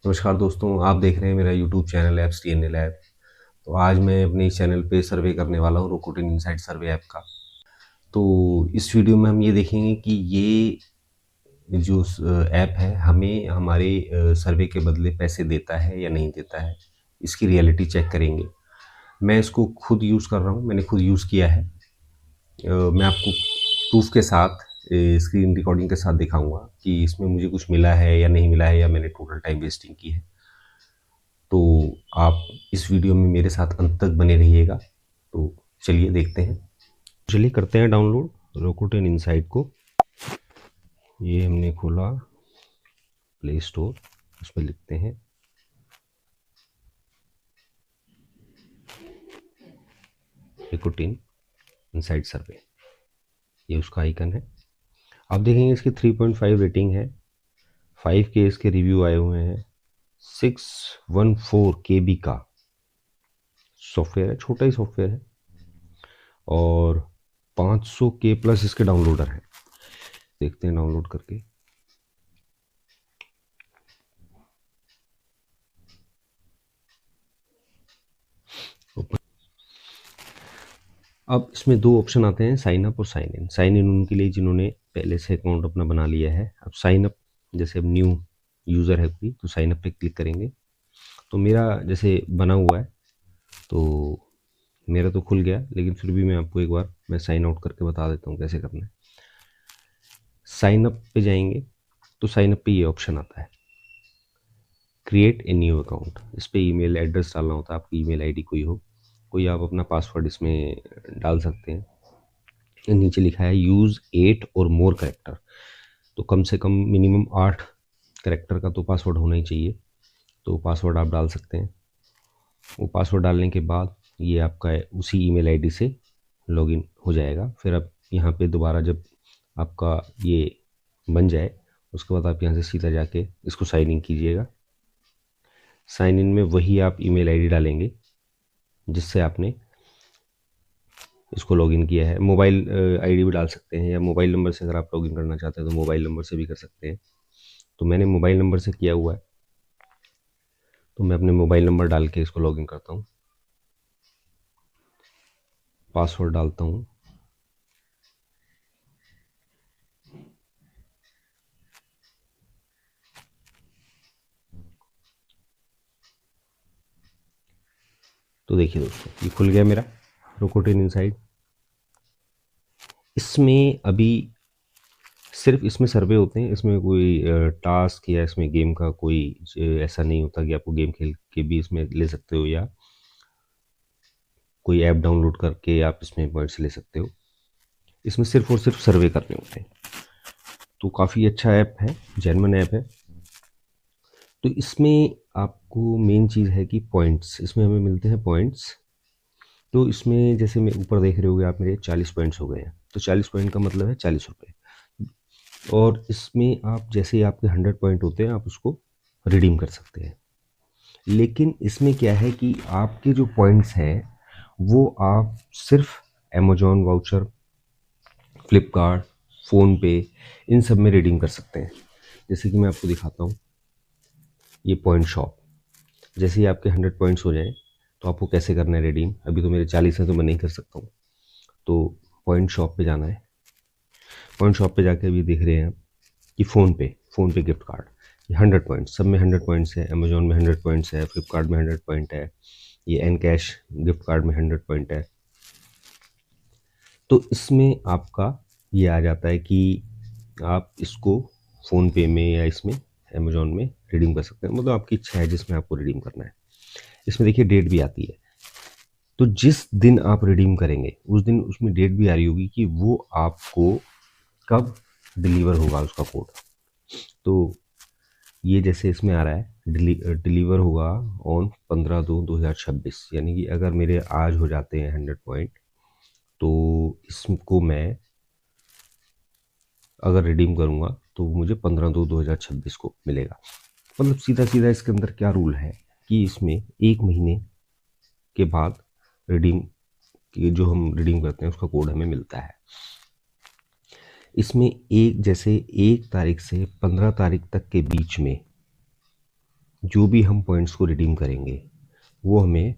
नमस्कार दोस्तों, आप देख रहे हैं मेरा YouTube channel apps TNL app. तो आज मैं अपने इस चैनल पे सर्वे करने वाला हूँ रोकोटिन इनसाइट सर्वे ऐप का। तो इस वीडियो में हम ये देखेंगे कि ये जो ऐप है हमें हमारे सर्वे के बदले पैसे देता है या नहीं देता है, इसकी रियलिटी चेक करेंगे। मैं इसको खुद यूज़ कर रहा हूँ, मैंने खुद यूज़ किया है। मैं आपको प्रूफ के साथ स्क्रीन रिकॉर्डिंग के साथ दिखाऊंगा कि इसमें मुझे कुछ मिला है या नहीं मिला है, या मैंने टोटल टाइम वेस्टिंग की है। तो आप इस वीडियो में मेरे साथ अंत तक बने रहिएगा। तो चलिए देखते हैं। चलिए करते हैं डाउनलोड रोकोटिन इनसाइट को। ये हमने खोला प्ले स्टोर, उसमें लिखते हैं रोकोटिन इनसाइट सर्वे। ये उसका आइकन है। आप देखेंगे इसकी 3.5 रेटिंग है, 5 के इसके रिव्यू आए हुए हैं, 614 KB का सॉफ्टवेयर है, छोटा ही सॉफ्टवेयर है, और 500 के प्लस इसके डाउनलोडर हैं। देखते हैं डाउनलोड करके। अब इसमें दो ऑप्शन आते हैं, साइन अप और साइन इन। साइन इन उनके लिए जिन्होंने पहले से अकाउंट अपना बना लिया है। अब साइन अप, जैसे अब न्यू यूज़र है कोई तो साइन अप पे क्लिक करेंगे। तो मेरा जैसे बना हुआ है तो मेरा तो खुल गया, लेकिन फिर भी मैं आपको एक बार मैं साइन आउट करके बता देता हूँ कैसे करना है। साइन अप पे जाएंगे तो साइन अप पे ये ऑप्शन आता है, क्रिएट ए न्यू अकाउंट। इस पर ईमेल एड्रेस डालना होता है, आपकी ईमेल आईडी कोई आप अपना पासवर्ड इसमें डाल सकते हैं। नीचे लिखा है यूज़ 8 और मोर करेक्टर, तो कम से कम मिनिमम 8 करेक्टर का तो पासवर्ड होना ही चाहिए। तो पासवर्ड आप डाल सकते हैं। वो पासवर्ड डालने के बाद ये आपका उसी ईमेल आईडी से लॉगिन हो जाएगा। फिर आप यहाँ पे दोबारा जब आपका ये बन जाए उसके बाद आप यहाँ से सीधा जाके इसको साइन इन कीजिएगा। साइन इन में वही आप ईमेल आईडी डालेंगे जिससे आपने इसको लॉगिन किया है। मोबाइल आईडी भी डाल सकते हैं, या मोबाइल नंबर से अगर आप लॉगिन करना चाहते हैं तो मोबाइल नंबर से भी कर सकते हैं। तो मैंने मोबाइल नंबर से किया हुआ है, तो मैं अपने मोबाइल नंबर डाल के इसको लॉगिन करता हूँ। पासवर्ड डालता हूँ। तो देखिए दोस्तों, ये खुल गया मेरा रोकोटिन इनसाइट। इसमें अभी सिर्फ इसमें सर्वे होते हैं, इसमें कोई टास्क या इसमें गेम का कोई ऐसा नहीं होता कि आपको गेम खेल के भी इसमें ले सकते हो, या कोई ऐप डाउनलोड करके आप इसमें पॉइंट्स ले सकते हो। इसमें सिर्फ और सिर्फ सर्वे करने होते हैं। तो काफ़ी अच्छा ऐप है, जेन्युइन ऐप है। तो इसमें आपको मेन चीज़ है कि पॉइंट्स, इसमें हमें मिलते हैं पॉइंट्स। तो इसमें जैसे मैं ऊपर देख रहे होगे आप, मेरे 40 पॉइंट्स हो गए हैं। तो 40 पॉइंट का मतलब है 40 रुपये। और इसमें आप जैसे ही आपके 100 पॉइंट होते हैं आप उसको रिडीम कर सकते हैं। लेकिन इसमें क्या है कि आपके जो पॉइंट्स हैं वो आप सिर्फ अमेजोन वाउचर, फ्लिपकार्ट, फ़ोनपे, इन सब में रिडीम कर सकते हैं। जैसे कि मैं आपको दिखाता हूँ, ये पॉइंट शॉप। जैसे ही आपके 100 पॉइंट्स हो जाएं तो आपको कैसे करना है रिडीम। अभी तो मेरे 40 हैं तो मैं नहीं कर सकता हूँ। तो पॉइंट शॉप पे जाना है। पॉइंट शॉप पे जाके अभी देख रहे हैं आप कि फ़ोन पे गिफ्ट कार्ड, ये 100 पॉइंट्स, सब में 100 पॉइंट्स है। अमेजोन में 100 पॉइंट्स है, फ्लिपकार्ट में 100 पॉइंट है, ये एन कैश गिफ्ट कार्ड में 100 पॉइंट है। तो इसमें आपका ये आ जाता है कि आप इसको फ़ोनपे में या इसमें अमेजोन में रिडीम कर सकते हैं। मतलब आपकी इच्छा है जिसमें आपको रिडीम करना है। इसमें देखिए डेट भी आती है। तो जिस दिन आप रिडीम करेंगे उस दिन उसमें डेट भी आ रही होगी कि वो आपको कब डिलीवर होगा उसका कोड। तो ये जैसे इसमें आ रहा है डिलीवर होगा ऑन 15/2/2026, यानी कि अगर मेरे आज हो जाते हैं 100 पॉइंट तो इसको मैं अगर रिडीम करूँगा तो मुझे 15/2/2026 को मिलेगा। मतलब सीधा सीधा इसके अंदर क्या रूल है कि इसमें 1 महीने के बाद रिडीम जो हम रिडीम करते हैं उसका कोड हमें मिलता है। इसमें जैसे 1 तारीख से 15 तारीख तक के बीच में जो भी हम पॉइंट्स को रिडीम करेंगे वो हमें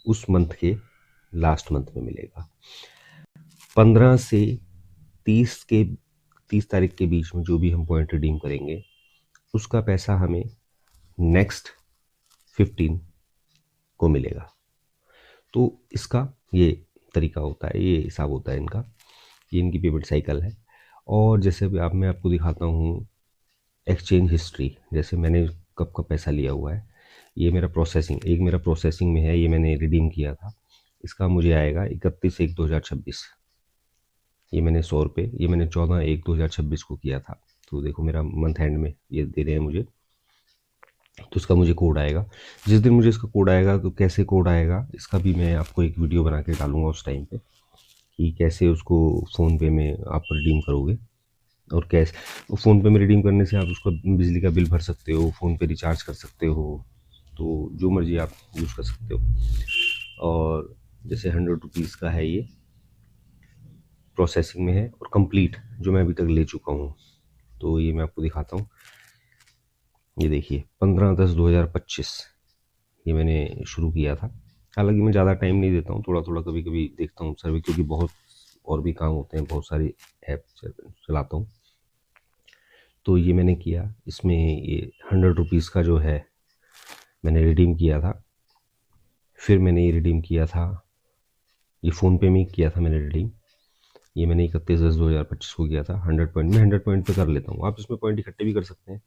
उस मंथ के लास्ट मंथ में मिलेगा। 15 से 30 तारीख के बीच में जो भी हम पॉइंट रिडीम करेंगे उसका पैसा हमें नेक्स्ट 15 को मिलेगा। तो इसका ये तरीका होता है, ये हिसाब होता है इनका, ये इनकी पेमेंट साइकिल है। और जैसे भी मैं आपको दिखाता हूँ एक्सचेंज हिस्ट्री, जैसे मैंने कब का पैसा लिया हुआ है, ये मेरा प्रोसेसिंग, एक मेरा प्रोसेसिंग में है, ये मैंने रिडीम किया था, इसका मुझे आएगा 31/1/2026। ये मैंने 100 रुपये, ये मैंने 14/1/2026 को किया था। तो देखो मेरा मंथ एंड में ये दे रहे हैं मुझे, तो इसका मुझे कोड आएगा। जिस दिन मुझे इसका कोड आएगा, तो कैसे कोड आएगा इसका भी मैं आपको एक वीडियो बना के डालूंगा उस टाइम पे, कि कैसे उसको फ़ोनपे में आप रिडीम करोगे। और कैसे फ़ोनपे में रिडीम करने से आप उसका बिजली का बिल भर सकते हो, फ़ोनपे रिचार्ज कर सकते हो, तो जो मर्ज़ी आप यूज़ कर सकते हो। और जैसे 100 रुपीज़ का है, ये प्रोसेसिंग में है, और कंप्लीट जो मैं अभी तक ले चुका हूँ, तो ये मैं आपको दिखाता हूँ। ये देखिए 15/10/2025 ये मैंने शुरू किया था। हालांकि मैं ज़्यादा टाइम नहीं देता हूँ, थोड़ा थोड़ा कभी कभी देखता हूँ सर्वे, क्योंकि बहुत और भी काम होते हैं, बहुत सारे ऐप चलाता हूँ। तो ये मैंने किया, इसमें ये 100 रुपीज़ का जो है मैंने रिडीम किया था। फिर मैंने ये रिडीम किया था, ये फ़ोनपे में ही किया था मैंने रिडीम। ये मैंने 31/10/2025 को किया था। 100 पॉइंट, मैं 100 पॉइंट पे कर लेता हूँ। आप इसमें पॉइंट इकट्ठे भी कर सकते हैं,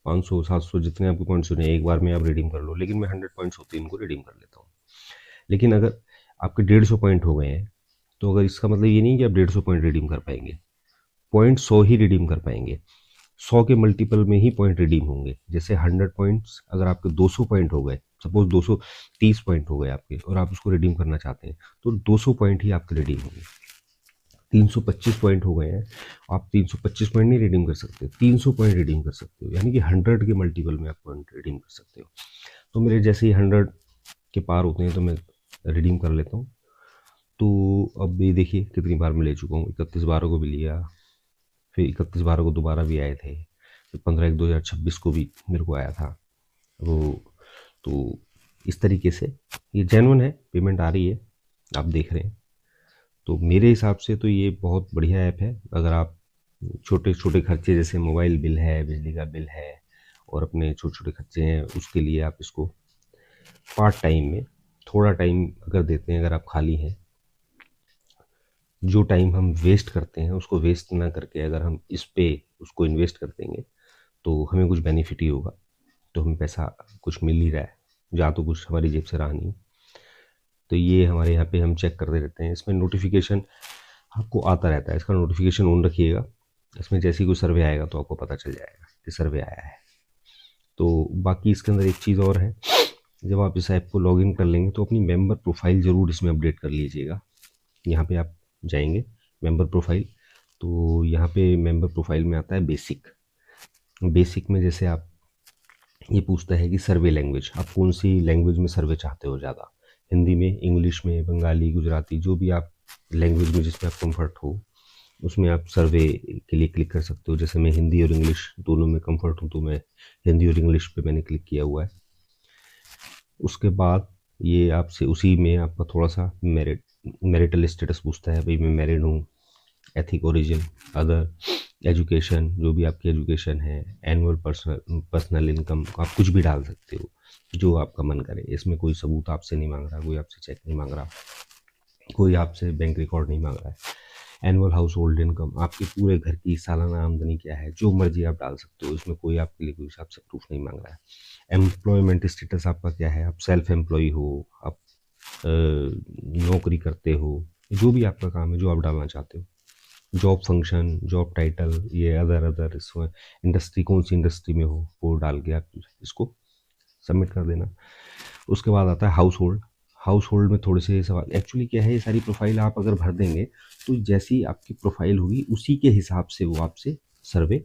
500 700 जितने आपके पॉइंट्स होने एक बार में आप रिडीम कर लो, लेकिन मैं 100 पॉइंट्स होते हैं इनको रिडीम कर लेता हूँ। लेकिन अगर आपके 150 पॉइंट हो गए हैं, तो अगर इसका मतलब ये नहीं कि आप 150 पॉइंट रिडीम कर पाएंगे, पॉइंट 100 ही रिडीम कर पाएंगे। 100 के मल्टीपल में ही पॉइंट रिडीम होंगे। जैसे 100 पॉइंट्स अगर आपके 200 पॉइंट हो गए, सपोज 230 पॉइंट हो गए आपके, और आप उसको रिडीम करना चाहते हैं, तो 200 पॉइंट ही आपके रिडीम होंगे। 325 पॉइंट हो गए हैं, आप 325 पॉइंट नहीं रिडीम कर सकते, 300 पॉइंट रिडीम कर सकते हो, यानी कि 100 के मल्टीपल में आप पॉइंट रिडीम कर सकते हो। तो मेरे जैसे ही 100 के पार होते हैं तो मैं रिडीम कर लेता हूँ। तो अब ये देखिए कितनी बार मैं ले चुका हूँ। 31/12 को भी लिया, फिर 31/12 को दोबारा भी आए थे, फिर 15/1/2026 को भी मेरे को आया था वो। तो इस तरीके से ये जेन्युइन है, पेमेंट आ रही है, आप देख रहे हैं। तो मेरे हिसाब से तो ये बहुत बढ़िया ऐप है। अगर आप छोटे छोटे खर्चे, जैसे मोबाइल बिल है, बिजली का बिल है, और अपने छोटे छोटे खर्चे हैं, उसके लिए आप इसको पार्ट टाइम में थोड़ा टाइम अगर देते हैं, अगर आप खाली हैं, जो टाइम हम वेस्ट करते हैं उसको वेस्ट ना करके अगर हम इस पे उसको इन्वेस्ट कर देंगे, तो हमें कुछ बेनिफिट ही होगा। तो हमें पैसा कुछ मिल ही रहा है, जा तो कुछ हमारी जेब से रहा नहीं। तो ये हमारे यहाँ पे हम चेक करते रहते हैं, इसमें नोटिफिकेशन आपको आता रहता है, इसका नोटिफिकेशन ऑन रखिएगा। इसमें जैसे ही कोई सर्वे आएगा तो आपको पता चल जाएगा कि सर्वे आया है। तो बाकी इसके अंदर एक चीज़ और है, जब आप इस ऐप को लॉगिन कर लेंगे तो अपनी मेंबर प्रोफाइल ज़रूर इसमें अपडेट कर लीजिएगा। यहाँ पे आप जाएंगे मेंबर प्रोफाइल, तो यहाँ पे मेंबर प्रोफाइल में आता है बेसिक। बेसिक में जैसे आप ये पूछता है कि सर्वे लैंग्वेज, आप कौन सी लैंग्वेज में सर्वे चाहते हो ज़्यादा, हिंदी में, इंग्लिश में, बंगाली, गुजराती, जो भी आप लैंग्वेज में जिसमें आप कंफर्ट हो उसमें आप सर्वे के लिए क्लिक कर सकते हो। जैसे मैं हिंदी और इंग्लिश दोनों में कंफर्ट हूँ, तो मैं हिंदी और इंग्लिश पे मैंने क्लिक किया हुआ है। उसके बाद ये आपसे उसी में आपका थोड़ा सा मैरिटल स्टेटस पूछता है, भाई मैं मैरिड हूँ, एथिक ओरिजिन, अदर, एजुकेशन, जो भी आपकी एजुकेशन है, एनुअल पर्सनल इनकम, आप कुछ भी डाल सकते हो जो आपका मन करे। इसमें कोई सबूत आपसे नहीं मांग रहा, कोई आपसे चेक नहीं मांग रहा, कोई आपसे बैंक रिकॉर्ड नहीं मांग रहा है। एनुअल हाउस होल्ड इनकम, आपके पूरे घर की सालाना आमदनी क्या है, जो मर्जी आप डाल सकते हो, इसमें कोई आपके लिए कोई हिसाब से प्रूफ नहीं मांग रहा है। एम्प्लॉयमेंट स्टेटस आपका क्या है, आप सेल्फ एम्प्लॉय हो, आप नौकरी करते हो, जो भी आपका काम है, जो आप डालना चाहते हो। जॉब फंक्शन, जॉब टाइटल, ये अदर इसमें इंडस्ट्री, कौन सी इंडस्ट्री में हो, वो डाल के आप इसको सबमिट कर देना। उसके बाद आता है हाउस होल्ड। हाउस होल्ड में थोड़े से सवाल, एक्चुअली क्या है, ये सारी प्रोफाइल आप अगर भर देंगे तो जैसी आपकी प्रोफाइल होगी उसी के हिसाब से वो आपसे सर्वे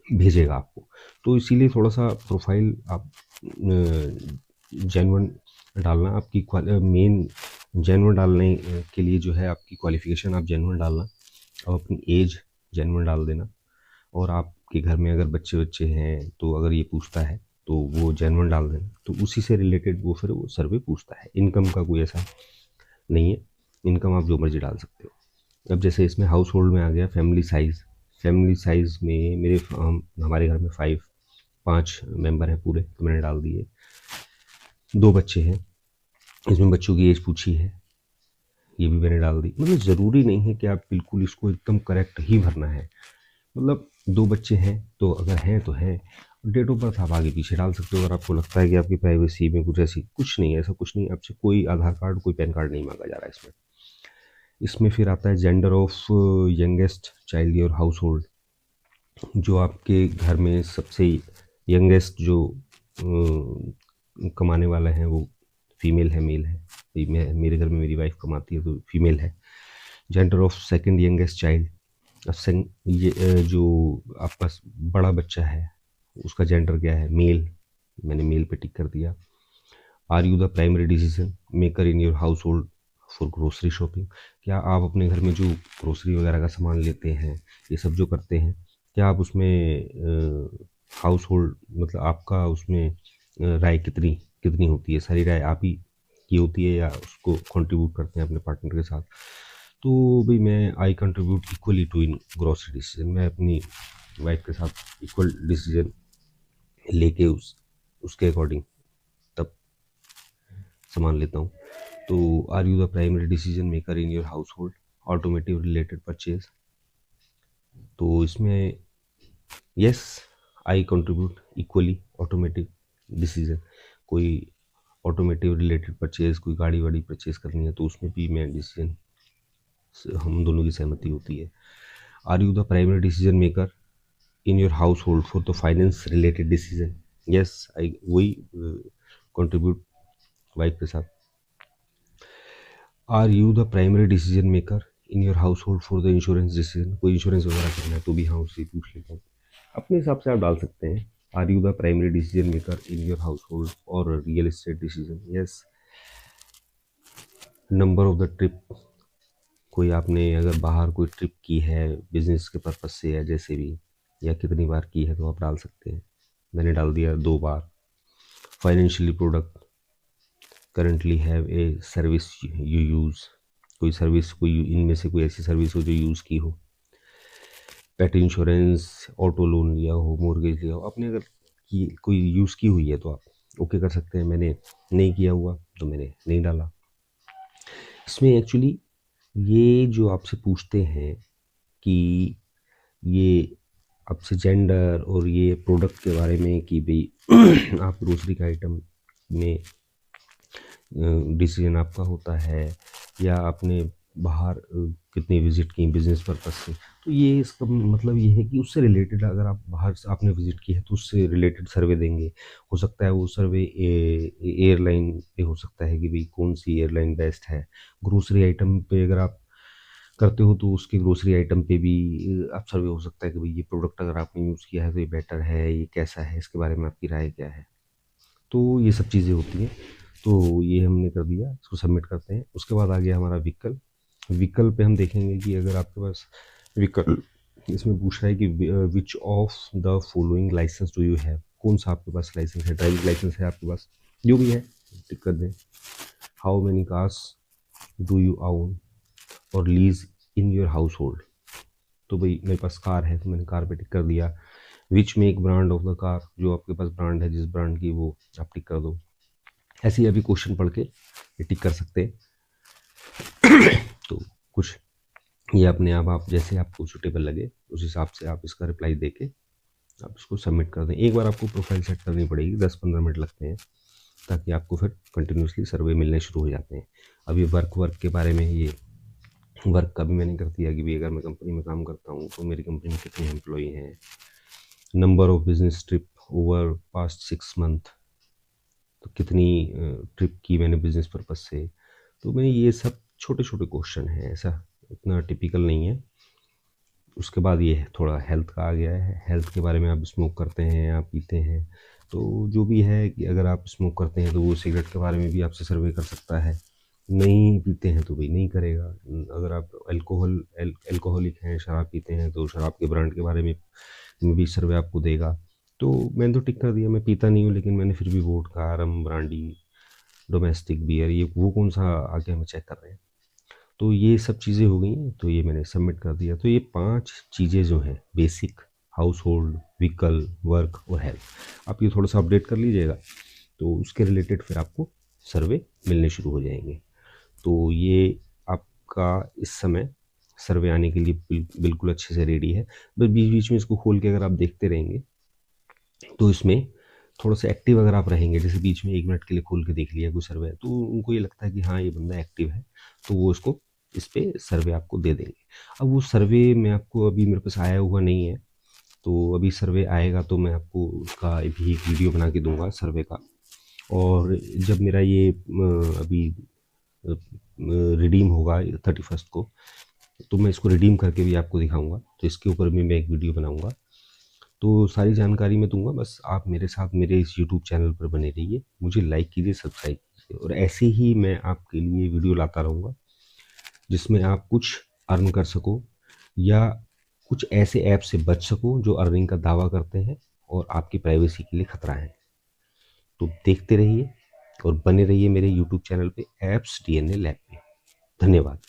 भेजेगा आपको। तो इसीलिए थोड़ा सा प्रोफाइल आप जेन्युइन डालना, आपकी मेन जेन्युइन डालने के लिए जो है आपकी क्वालिफिकेशन आप जेन्युइन डालना, और अपनी एज जेन्युइन डाल देना। और आपके घर में अगर बच्चे हैं तो अगर ये पूछता है तो वो जेन्युइन डाल देना, तो उसी से रिलेटेड वो फिर वो सर्वे पूछता है। इनकम का कोई ऐसा नहीं है, इनकम आप जो मर्जी डाल सकते हो। अब जैसे इसमें हाउस होल्ड में आ गया फैमिली साइज़। फैमिली साइज़ में हमारे घर में 5 मेंबर हैं पूरे, तो मैंने डाल दिए। 2 बच्चे हैं, इसमें बच्चों की एज पूछी है, ये भी मैंने डाल दी। मतलब ज़रूरी नहीं है कि आप बिल्कुल इसको एकदम करेक्ट ही भरना है। मतलब 2 बच्चे हैं तो अगर हैं तो हैं, डेट ऑफ बर्थ आप आगे पीछे डाल सकते हो। अगर आपको लगता है कि आपकी प्राइवेसी में कुछ ऐसी कुछ नहीं है, ऐसा कुछ नहीं, आपसे कोई आधार कार्ड कोई पैन कार्ड नहीं मांगा जा रहा है इसमें। इसमें फिर आता है gender of youngest child your house hold. जो आपके घर में सबसे यंगेस्ट जो कमाने वाला है वो फीमेल है मेल है। मेरे घर में मेरी वाइफ कमाती है तो फीमेल है। Gender of second youngest child. अब ये जो आपका बड़ा बच्चा है उसका जेंडर क्या है, मेल, मैंने मेल पे टिक कर दिया। Are you the primary decision maker in your household for grocery shopping. क्या आप अपने घर में जो ग्रोसरी वगैरह का सामान लेते हैं, ये सब जो करते हैं, क्या आप उसमें हाउस होल्ड मतलब आपका उसमें राय कितनी कितनी होती है, सारी राय आप ही की होती है या उसको कंट्रीब्यूट करते हैं अपने पार्टनर के साथ। तो भाई मैं I contribute equally to in grocery decision. मैं अपनी वाइफ के साथ इक्वल डिसीजन लेके उसके अकॉर्डिंग तब सामान लेता हूँ। तो are you the primary decision maker in your household automotive related purchase. तो इसमें yes I contribute equally automotive decision. कोई ऑटोमेटिव रिलेटेड परचेज, कोई गाड़ी वाड़ी परचेज करनी है तो उसमें भी मैं डिसीजन, हम दोनों की सहमति होती है। Are you the primary decision maker in your household for the finance related decision. Yes I वही कंट्रीब्यूट वाइफ के साथ। Are you the primary decision maker in your household for the insurance decision. कोई insurance वगैरह करना है तो भी हाँ उससे पूछ लेता हूँ। अपने हिसाब से आप डाल सकते हैं। Are you the primary decision maker in your household और real estate decision. Yes. Number of the trip, कोई आपने अगर बाहर कोई ट्रिप की है बिजनेस के पर्पज से या जैसे भी, या कितनी बार की है तो आप डाल सकते हैं। मैंने डाल दिया 2 बार। Financially product currently have a service you use. कोई सर्विस, कोई इनमें से कोई ऐसी सर्विस हो जो यूज़ की हो। पेट इंश्योरेंस, ऑटो लोन लिया हो, मोर्गेज लिया हो, आपने अगर की कोई यूज़ की हुई है तो आप ओके कर सकते हैं। मैंने नहीं किया हुआ तो मैंने नहीं डाला। इसमें एक्चुअली ये जो आपसे पूछते हैं कि ये आपसे जेंडर और ये प्रोडक्ट के बारे में कि भाई आप ग्रोसरी का आइटम में डिसीजन आपका होता है या आपने बाहर कितनी विज़िट की बिज़नेस पर्पज़ से, तो ये इसका मतलब ये है कि उससे रिलेटेड अगर आप बाहर से आपने विज़िट की है तो उससे रिलेटेड सर्वे देंगे। हो सकता है वो सर्वे एयरलाइन पे हो सकता है कि भाई कौन सी एयरलाइन बेस्ट है। ग्रोसरी आइटम पे अगर आप करते हो तो उसके ग्रोसरी आइटम पे भी आप सर्वे हो सकता है कि भाई ये प्रोडक्ट अगर आपने यूज़ किया है तो ये बेटर है, ये कैसा है, इसके बारे में आपकी राय क्या है। तो ये सब चीज़ें होती हैं। तो ये हमने कर दिया, इसको सबमिट करते हैं। उसके बाद आ गया हमारा व्हीकल। व्हीकल पे हम देखेंगे कि अगर आपके पास व्हीकल, इसमें पूछ रहा है कि which of the following license do you have. कौन सा आपके पास लाइसेंस है, ड्राइविंग लाइसेंस है आपके पास, जो भी है टिक कर दें। How many cars do you own और lease in your household. तो भाई मेरे पास कार है तो मैंने कार पे टिक कर दिया। Which make brand of the car, जो आपके पास ब्रांड है जिस ब्रांड की वो आप टिक कर दो। ऐसे ही अभी क्वेश्चन पढ़ के ये टिक कर सकते हैं। तो कुछ ये अपने आप जैसे आपको सूटेबल लगे उस हिसाब से आप इसका रिप्लाई दे के आप इसको सबमिट कर दें। एक बार आपको प्रोफाइल सेट करनी पड़ेगी, 10-15 मिनट लगते हैं, ताकि आपको फिर कंटिन्यूसली सर्वे मिलने शुरू हो जाते हैं। अभी वर्क के बारे में, ये वर्क का भी मैंने कर दिया कि भाई अगर मैं कंपनी में काम करता हूँ तो मेरी कंपनी में कितने एम्प्लॉई हैं, number of business trip over past 6 month, तो कितनी ट्रिप की मैंने बिजनेस पर्पज से। तो मैंने ये सब छोटे छोटे क्वेश्चन हैं, ऐसा इतना टिपिकल नहीं है। उसके बाद ये है थोड़ा हेल्थ का आ गया है। हेल्थ के बारे में, आप स्मोक करते हैं, आप पीते हैं, तो जो भी है कि अगर आप स्मोक करते हैं तो वो सिगरेट के बारे में भी आपसे सर्वे कर सकता है। नहीं पीते हैं तो भाई नहीं करेगा। अगर आप एल्कोहलिक हैं, शराब पीते हैं, तो शराब के ब्रांड के बारे में भी सर्वे आपको देगा। तो मैंने तो टिक कर दिया, मैं पीता नहीं हूँ, लेकिन मैंने फिर भी वोडका, रम, ब्रांडी, डोमेस्टिक बियर, ये वो कौन सा आगे हमें चेक कर रहे हैं। तो ये सब चीज़ें हो गई हैं, तो ये मैंने सबमिट कर दिया। तो ये 5 चीज़ें जो हैं basic, house hold, vehicle, work और हेल्थ, आप ये थोड़ा सा अपडेट कर लीजिएगा, तो उसके रिलेटेड फिर आपको सर्वे मिलने शुरू हो जाएंगे। तो ये आपका इस समय सर्वे आने के लिए बिल्कुल अच्छे से रेडी है। बस बीच बीच में इसको खोल के अगर आप देखते रहेंगे तो इसमें थोड़ा सा एक्टिव अगर आप रहेंगे, जैसे बीच में 1 मिनट के लिए खोल के देख लिया कोई सर्वे, तो उनको ये लगता है कि हाँ ये बंदा एक्टिव है, तो वो इसको इस पे सर्वे आपको दे देंगे। अब वो सर्वे में आपको अभी मेरे पास आया हुआ नहीं है, तो अभी सर्वे आएगा तो मैं आपको उसका भी एक वीडियो बना के दूंगा सर्वे का। और जब मेरा ये अभी रिडीम होगा 31 को, तो मैं इसको रिडीम करके भी आपको दिखाऊंगा, तो इसके ऊपर भी मैं एक वीडियो बनाऊंगा। तो सारी जानकारी मैं दूंगा, बस आप मेरे साथ मेरे इस यूट्यूब चैनल पर बने रहिए, मुझे लाइक कीजिए, सब्सक्राइब कीजिए, और ऐसे ही मैं आपके लिए वीडियो लाता रहूँगा जिसमें आप कुछ अर्न कर सको, या कुछ ऐसे ऐप से बच सको जो अर्निंग का दावा करते हैं और आपकी प्राइवेसी के लिए खतरा है। तो देखते रहिए और बने रहिए मेरे यूट्यूब चैनल पे, एप्स डीएनए लैब पे। धन्यवाद।